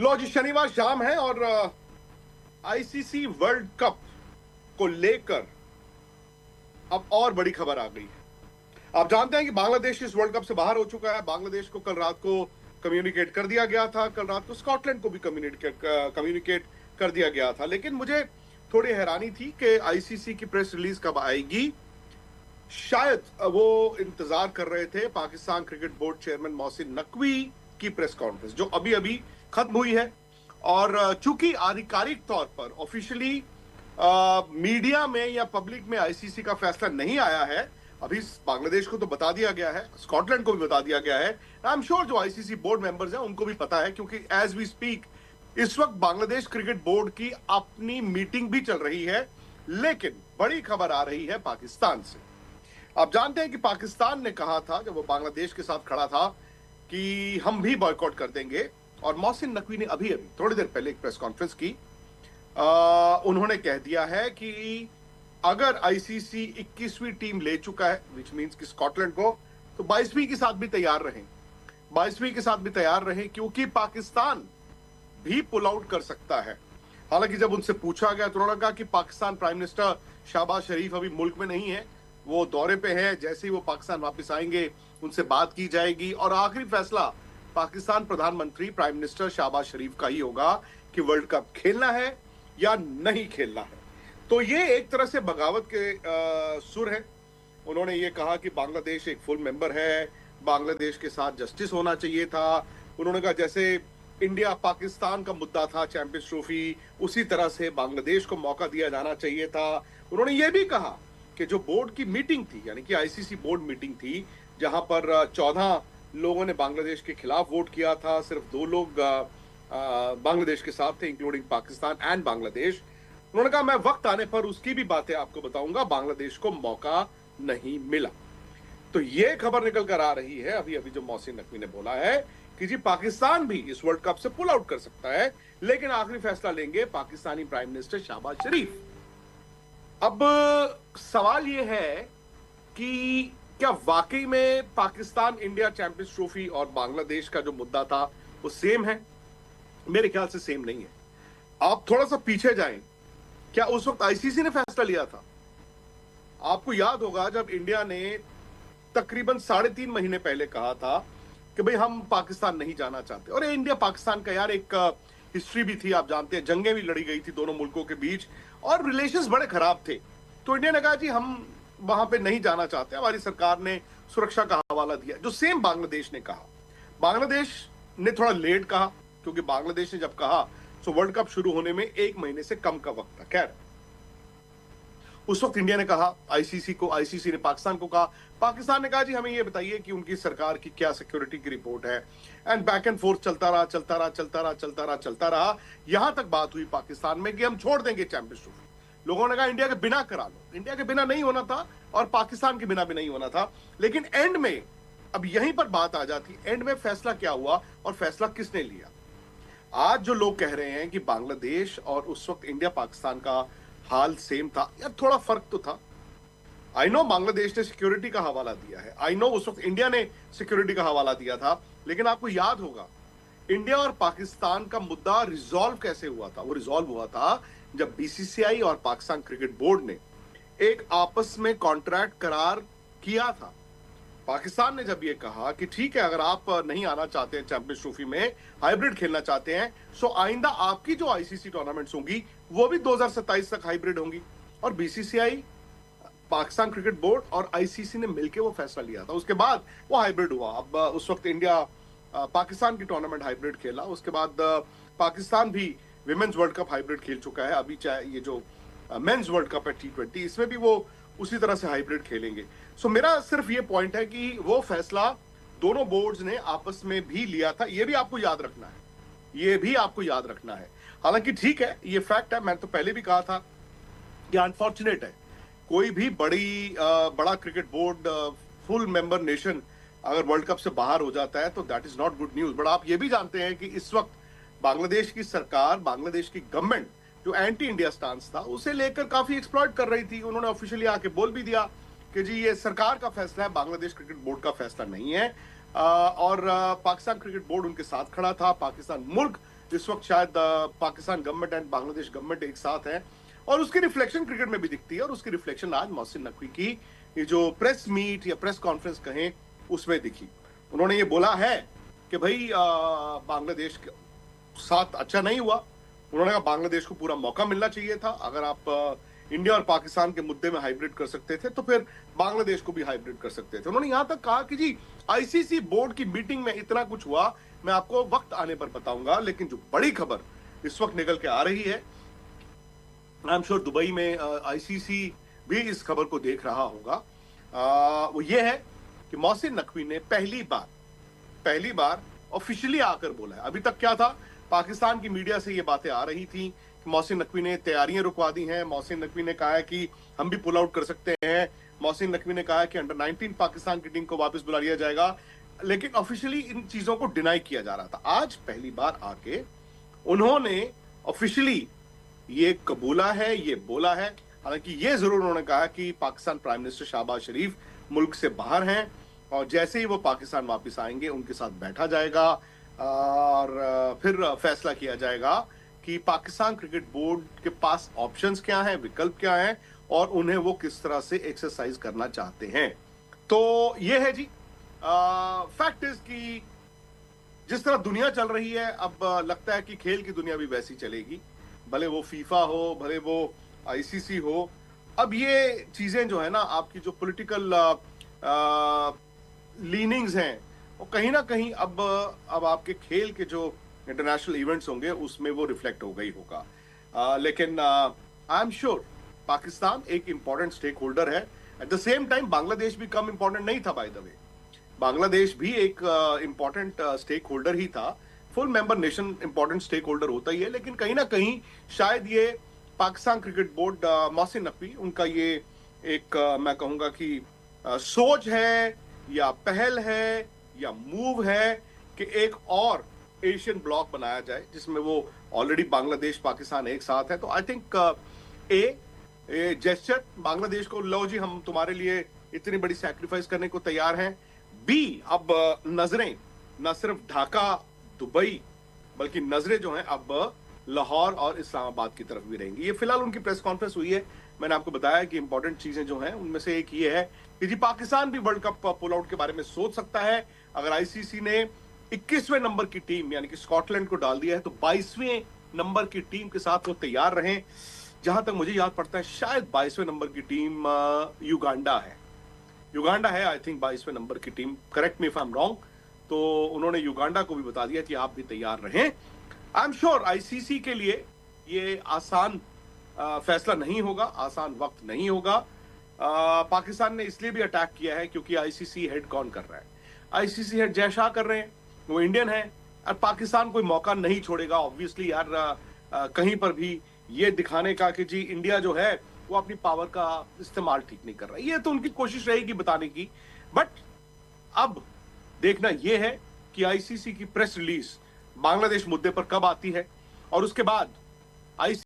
लो जी, शनिवार शाम है और आईसीसी वर्ल्ड कप को लेकर अब और बड़ी खबर आ गई है। आप जानते हैं कि बांग्लादेश इस वर्ल्ड कप से बाहर हो चुका है। बांग्लादेश को कल रात को कम्युनिकेट कर दिया गया था, कल रात को स्कॉटलैंड को भी कम्युनिकेट कर दिया गया था। लेकिन मुझे थोड़ी हैरानी थी कि आईसीसी की प्रेस रिलीज कब आएगी। शायद वो इंतजार कर रहे थे Pakistan cricket board chairman Mohsin Naqvi की प्रेस कॉन्फ्रेंस, जो अभी अभी खत्म हुई है। और चूंकि आधिकारिक तौर पर ऑफिशियली मीडिया में या पब्लिक में आईसीसी का फैसला नहीं आया है, अभी बांग्लादेश को तो बता दिया गया है, स्कॉटलैंड को भी बता दिया गया है। आई एम श्योर जो आईसीसी बोर्ड मेंबर्स हैं उनको भी पता है, क्योंकि एज वी स्पीक इस वक्त बांग्लादेश क्रिकेट बोर्ड की अपनी मीटिंग भी चल रही है। लेकिन बड़ी खबर आ रही है पाकिस्तान से। आप जानते हैं कि पाकिस्तान ने कहा था जब वो बांग्लादेश के साथ खड़ा था कि हम भी बॉयकॉट कर देंगे, और मोहसिन नकवी ने अभी अभी थोड़ी देर पहले एक प्रेस कॉन्फ्रेंस की। उन्होंने कह दिया है कि अगर आईसीसी 21वीं टीम ले चुका है, विच मींस कि स्कॉटलैंड को, तो 22वीं के साथ भी तैयार रहें, 22वीं के साथ भी तैयार रहें, क्योंकि पाकिस्तान भी पुल आउट कर सकता है। हालांकि जब उनसे पूछा गया तो उन्होंने कहा कि पाकिस्तान प्राइम मिनिस्टर शहबाज शरीफ अभी मुल्क में नहीं है, वो दौरे पे है। जैसे ही वो पाकिस्तान वापस आएंगे उनसे बात की जाएगी और आखिरी फैसला पाकिस्तान प्रधानमंत्री प्राइम मिनिस्टर शहबाज शरीफ का ही होगा कि वर्ल्ड कप खेलना है या नहीं खेलना है। तो ये एक तरह से बगावत के सुर है। उन्होंने ये कहा कि बांग्लादेश एक फुल मेंबर है, बांग्लादेश के साथ जस्टिस होना चाहिए था। उन्होंने कहा जैसे इंडिया पाकिस्तान का मुद्दा था चैंपियंस ट्रॉफी, उसी तरह से बांग्लादेश को मौका दिया जाना चाहिए था। उन्होंने ये भी कहा कि जो बोर्ड की मीटिंग थी, यानी कि आईसीसी बोर्ड मीटिंग थी, जहां पर 14 लोगों ने बांग्लादेश के खिलाफ वोट किया था, सिर्फ 2 लोग बांग्लादेश के साथ थे, इंक्लूडिंग पाकिस्तान एंड बांग्लादेश। उन्होंने कहा मैं वक्त आने पर उसकी भी बातें आपको बताऊंगा, बांग्लादेश को मौका नहीं मिला। तो ये खबर निकल कर आ रही है अभी अभी जो मोहसिन नकवी ने बोला है कि जी पाकिस्तान भी इस वर्ल्ड कप से पुल आउट कर सकता है, लेकिन आखिरी फैसला लेंगे पाकिस्तानी प्राइम मिनिस्टर शहबाज शरीफ। अब सवाल यह है कि क्या वाकई में पाकिस्तान इंडिया चैंपियंस ट्रॉफी और बांग्लादेश का जो मुद्दा था वो सेम है? मेरे ख्याल से सेम नहीं है। आप थोड़ा सा पीछे जाएं, क्या उस वक्त आईसीसी ने फैसला लिया था? आपको याद होगा जब इंडिया ने तकरीबन 3.5 महीने पहले कहा था कि भाई हम पाकिस्तान नहीं जाना चाहते। और इंडिया पाकिस्तान का यार एक हिस्ट्री भी थी, आप जानते हैं, जंगें भी लड़ी गई थी दोनों मुल्कों के बीच और रिलेशंस बड़े खराब थे। तो इंडिया ने कहा जी हम वहां पे नहीं जाना चाहते। हमारी सरकार ने सुरक्षा का हवाला दिया, जो सेम बांग्लादेश ने कहा। बांग्लादेश ने थोड़ा लेट कहा, क्योंकि बांग्लादेश ने जब कहा तो वर्ल्ड कप शुरू होने में 1 महीने से कम का वक्त था। खैर, उस वक्त इंडिया ने कहा आईसीसी को, आईसीसी ने पाकिस्तान को कहा, पाकिस्तान ने कहा जी हमें ये बताइए कि उनकी सरकार की क्या सिक्योरिटी की रिपोर्ट है। एंड बैक एंड फोर्थ चलता रहा। यहां तक बात हुई पाकिस्तान में कि हम छोड़ देंगे चैंपियंस ट्रॉफी। लोगों ने कहा इंडिया के बिना करा लो। इंडिया के बिना नहीं होना था और पाकिस्तान के बिना भी नहीं होना था। लेकिन एंड में अब यहीं पर बात आ जाती, एंड में फैसला क्या हुआ और फैसला किसने लिया? आज जो लोग कह रहे हैं कि बांग्लादेश और उस वक्त इंडिया पाकिस्तान का हाल सेम था, यार थोड़ा फर्क तो था। आई नो बांग्लादेश ने सिक्योरिटी का हवाला दिया है, आई नो उस वक्त इंडिया ने सिक्योरिटी का हवाला दिया था, लेकिन आपको याद होगा इंडिया और पाकिस्तान का मुद्दा रिजॉल्व कैसे हुआ था? वो रिजॉल्व हुआ था जब बीसीसीआई और पाकिस्तान क्रिकेट बोर्ड ने एक आपस में कॉन्ट्रैक्ट करार किया था। पाकिस्तान ने जब ये कहा कि ठीक है, अगर आप नहीं आना चाहते हैं चैंपियंस ट्रॉफी में, हाइब्रिड खेलना चाहते हैं, सो आइंदा आपकी जो आईसीसी टूर्नामेंट्स होंगी वो भी 2027 तक हाइब्रिड होंगी। और बीसीसीआई, पाकिस्तान क्रिकेट बोर्ड और आईसीसी ने मिलकर वो फैसला लिया था। उसके बाद वो हाइब्रिड हुआ। अब उस वक्त इंडिया पाकिस्तान की टूर्नामेंट हाइब्रिड खेला, उसके बाद पाकिस्तान भी विमेंस वर्ल्ड कप हाइब्रिड खेल चुका है। अभी चाहे ये जो मेंस वर्ल्ड कप है T20, इसमें भी वो उसी तरह से हाइब्रिड खेलेंगे। सो मेरा सिर्फ ये पॉइंट है कि वो फैसला दोनों बोर्ड्स ने आपस में भी लिया था। ये भी आपको याद रखना है, ये भी आपको याद रखना है। हालांकि ठीक है, ये फैक्ट है, मैंने तो पहले भी कहा था कि अनफॉर्चुनेट है कोई भी बड़ा cricket board full member nation अगर वर्ल्ड कप से बाहर हो जाता है तो that is not good news. But आप ये भी जानते हैं कि इस वक्त बांग्लादेश की सरकार, बांग्लादेश की गवर्नमेंट जो एंटी इंडिया स्टांस था उसे लेकर काफी एक्सप्लॉइट कर रही थी। उन्होंने ऑफिशियली आके बोल भी दिया कि जी ये सरकार का फैसला है, बांग्लादेश क्रिकेट बोर्ड का फैसला नहीं है। और पाकिस्तान क्रिकेट बोर्ड उनके साथ खड़ा था। पाकिस्तान मुल्क इस वक्त शायद Pakistan government and Bangladesh government एक साथ है और उसकी रिफ्लेक्शन क्रिकेट में भी दिखती है और उसकी रिफ्लेक्शन आज मोहसिन नकवी की ये जो प्रेस मीट या प्रेस कॉन्फ्रेंस कहें उसमें दिखी। उन्होंने ये बोला है कि भाई बांग्लादेश के साथ अच्छा नहीं हुआ। उन्होंने कहा बांग्लादेश को पूरा मौका मिलना चाहिए था। अगर आप इंडिया और पाकिस्तान के मुद्दे में हाइब्रिड कर सकते थे तो फिर बांग्लादेश को भी हाइब्रिड कर सकते थे। उन्होंने यहां तक कहा कि जी आईसीसी बोर्ड की मीटिंग में इतना कुछ हुआ, मैं आपको वक्त आने पर बताऊंगा। लेकिन जो बड़ी खबर इस वक्त निकल के आ रही है, आई एम श्योर दुबई में आईसीसी भी इस खबर को देख रहा होगा, वो ये है कि मोहसिन नकवी ने पहली बार ऑफिशियली आकर बोला है। अभी तक क्या था, पाकिस्तान की मीडिया से ये बातें आ रही थी कि मोहसिन नकवी ने तैयारियां रुकवा दी हैं। मोहसिन नकवी ने कहा है कि हम भी पुल आउट कर सकते हैं। मोहसिन नकवी ने कहा है कि अंडर 19 पाकिस्तान की टीम को वापस बुला लिया जाएगा। लेकिन ऑफिशियली इन चीजों को डिनाई किया जा रहा था। आज पहली बार आके उन्होंने ऑफिशियली ये कबूला है, ये बोला है। हालांकि ये जरूर उन्होंने कहा कि पाकिस्तान प्राइम मिनिस्टर शहबाज शरीफ मुल्क से बाहर हैं और जैसे ही वो पाकिस्तान वापस आएंगे उनके साथ बैठा जाएगा और फिर फैसला किया जाएगा कि पाकिस्तान क्रिकेट बोर्ड के पास ऑप्शंस क्या हैं, विकल्प क्या हैं और उन्हें वो किस तरह से एक्सरसाइज करना चाहते हैं। तो ये है जी, फैक्ट इज कि जिस तरह दुनिया चल रही है, अब लगता है कि खेल की दुनिया भी वैसी चलेगी, भले वो फीफा हो, भले वो आईसीसी हो। अब ये चीजें जो है ना, आपकी जो पॉलिटिकल लीनिंग्स हैं वो कहीं ना कहीं अब आपके खेल के जो इंटरनेशनल इवेंट्स होंगे उसमें वो रिफ्लेक्ट हो गई होगा। लेकिन आई एम श्योर पाकिस्तान एक इंपॉर्टेंट स्टेक होल्डर है। At the same time Bangladesh भी कम इंपॉर्टेंट नहीं था। बाय द वे, बांग्लादेश भी एक इंपॉर्टेंट स्टेक होल्डर ही था। Full member nation important stakeholder होता ही है, लेकिन कहीं ना कहीं शायद ये पाकिस्तान क्रिकेट बोर्ड, मोहसिन नकवी, उनका ये एक मैं कहूंगा कि सोच है या पहल है या मूव है कि एक और एशियन ब्लॉक बनाया जाए जिसमें वो ऑलरेडी बांग्लादेश पाकिस्तान एक साथ है। तो I think a gesture Bangladesh को, लो जी हम तुम्हारे लिए इतनी बड़ी सैक्रिफाइस करने को तैयार हैं। बी, अब नजरें न सिर्फ ढाका दुबई बल्कि नजरें जो हैं अब लाहौर और इस्लामाबाद की तरफ भी रहेंगी। ये फिलहाल उनकी प्रेस कॉन्फ्रेंस हुई है। मैंने आपको बताया कि इंपॉर्टेंट चीजें जो हैं उनमें से एक ये है कि जी पाकिस्तान भी वर्ल्ड कप पुल आउट के बारे में सोच सकता है। अगर आईसीसी ने 21वें नंबर की टीम यानी कि स्कॉटलैंड को डाल दिया है तो 22वें नंबर की टीम के साथ वो तैयार रहें। जहां तक मुझे याद पड़ता है शायद 22वें नंबर की टीम युगांडा है आई थिंक 22वें नंबर की team, correct me if I am wrong. तो उन्होंने युगांडा को भी बता दिया कि आप भी तैयार रहें। आई एम श्योर आईसीसी के लिए ये आसान फैसला नहीं होगा, आसान वक्त नहीं होगा। पाकिस्तान ने इसलिए भी अटैक किया है क्योंकि आईसीसी हेड कौन कर रहा है? आईसीसी हेड जय शाह कर रहे हैं, वो इंडियन है और पाकिस्तान कोई मौका नहीं छोड़ेगा ऑब्वियसली यार, कहीं पर भी ये दिखाने का कि जी इंडिया जो है वो अपनी पावर का इस्तेमाल ठीक नहीं कर रहा है। ये तो उनकी कोशिश रहेगी बताने की। बट अब देखना यह है कि आईसीसी की प्रेस रिलीज बांग्लादेश मुद्दे पर कब आती है और उसके बाद आईसीसी